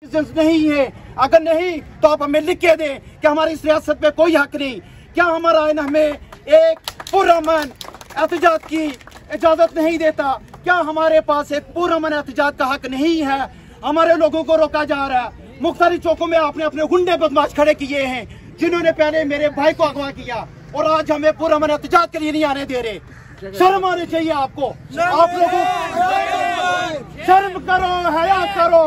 नहीं है। अगर नहीं तो आप हमें लिख के दें कि हमारी सियासत में कोई हक नहीं। क्या हमारा आईन हमें एक पुरअमन एहतजाज की इजाजत नहीं देता? क्या हमारे पास एक पुरअमन एहतजाज का हक नहीं है? हमारे लोगों को रोका जा रहा है। मुख्तलिफ चौकों में आपने अपने गुंडे बदमाश खड़े किए हैं जिन्होंने पहले मेरे भाई को अगवा किया और आज हमें पुरअमन एहतजाज के लिए नहीं आने दे रहे। शर्म आनी चाहिए आपको। आप लोगों शर्म करो, हया करो,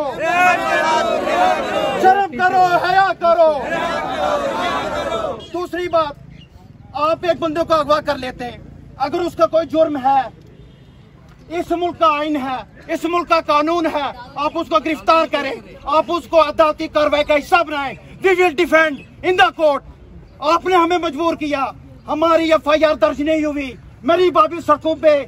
शर्म करो, हया करो। दूसरी बात, आप एक बंदे को अगवा कर लेते हैं, अगर उसका कोई जुर्म है, इस मुल्क का आइन है, इस मुल्क का कानून है, आप उसको गिरफ्तार करें, आप उसको अदालती कार्रवाई का हिस्सा बनाएं। We will defend in the court. आपने हमें मजबूर किया, हमारी FIR दर्ज नहीं हुई, मेरी भाभी सड़कों पे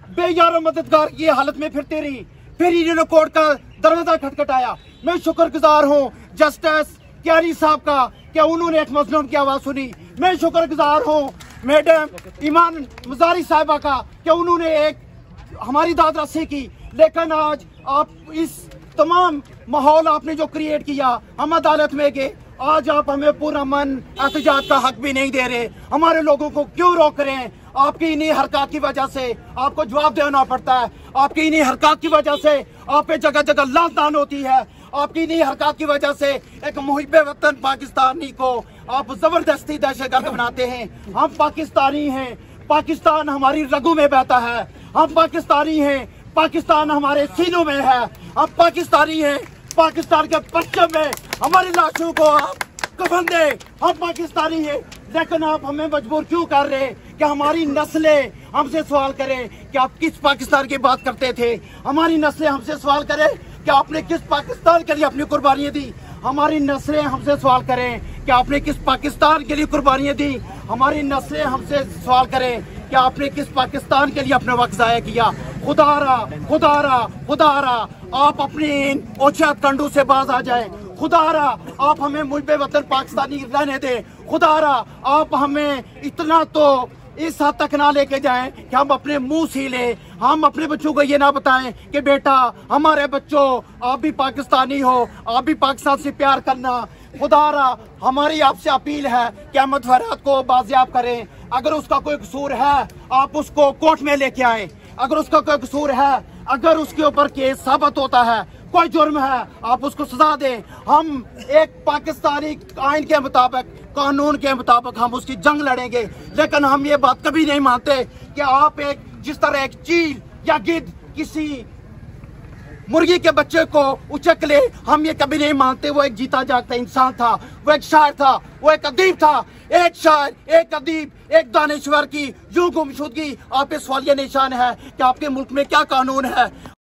बेयार मददगार की हालत में फिरती रही, फिर इन्होंने कोर्ट का दरवाजा खटखटाया। मैं शुक्रगुजार हूँ जस्टिस क्यारी साहब का कि उन्होंने एक मजलूम की आवाज सुनी। मैं शुक्रगुजार हूँ मैडम ईमान मजारी साहिबा का कि उन्होंने एक हमारी दाद रसी की। लेकिन आज आप इस तमाम माहौल आपने जो क्रिएट किया, हम अदालत में गए, आज आप हमें पुरअमन एहतजाज का हक भी नहीं दे रहे। हमारे लोगों को क्यों रोक रहे हैं? आपकी इन्हीं हरकत की वजह से आपको जवाब देना पड़ता है। आपकी इन्हीं हरकत की वजह से आप पे जगह जगह लानतान होती है। आपकी इन्हीं हरकत की वजह से एक मुहिब्बे वतन पाकिस्तानी को आप जबरदस्ती दहशतगर्द बनाते हैं। हम पाकिस्तानी हैं, पाकिस्तान हमारी रगों में बहता है। हम पाकिस्तानी हैं, पाकिस्तान हमारे सीनों में है। हम पाकिस्तानी हैं, पाकिस्तान के परचम में हमारी लाशों को आप कफन दे। हम पाकिस्तानी हैं, लेकिन आप हमें मजबूर क्यों कर रहे हैं कि हमारी नस्लें हमसे सवाल करें कि आप किस पाकिस्तान की बात करते थे? हमारी नस्लें हमसे सवाल करें कि आपने किस पाकिस्तान के लिए अपनी कुर्बानियां दी? हमारी नस्लें हमसे सवाल करें कि आपने किस पाकिस्तान के लिए कुर्बानियां दी? हमारी नस्लें हमसे सवाल करें कि आपने किस पाकिस्तान के लिए अपना वक्त जाया किया? खुदारा खुदारा खुदारा आप अपने इन ओछियात कंडू से बाज आ जाएं। खुदारा आप हमें मुल्क वतन पाकिस्तानी रहने दें। खुदारा आप हमें इतना तो इस हद तक ना लेके जाएं कि हम अपने मुंह सी ले, हम अपने बच्चों को ये ना बताएं कि बेटा हमारे बच्चों आप भी पाकिस्तानी हो, आप भी पाकिस्तान से प्यार करना। खुदारा हमारी आपसे अपील है कि अहमद फरहाद को बाजियाब करें। अगर उसका कोई कसूर है आप उसको कोर्ट में लेके आए। अगर उसका कोई कसूर है, अगर उसके ऊपर केस साबित होता है, कोई जुर्म है, आप उसको सजा दें। हम एक पाकिस्तानी आइन के मुताबिक, कानून के मुताबिक हम उसकी जंग लड़ेंगे। लेकिन हम ये बात कभी नहीं मानते कि आप एक जिस तरह एक चील या गिद्ध किसी मुर्गी के बच्चे को उचक ले, हम ये कभी नहीं मानते। वो एक जीता जागता इंसान था, वो एक शायर था, वो एक अदीब था। एक शायर, एक अदीब, एक दानिश्वर की यूं गुमशुदगी आप पे सवालिया निशान है कि आपके मुल्क में क्या कानून है।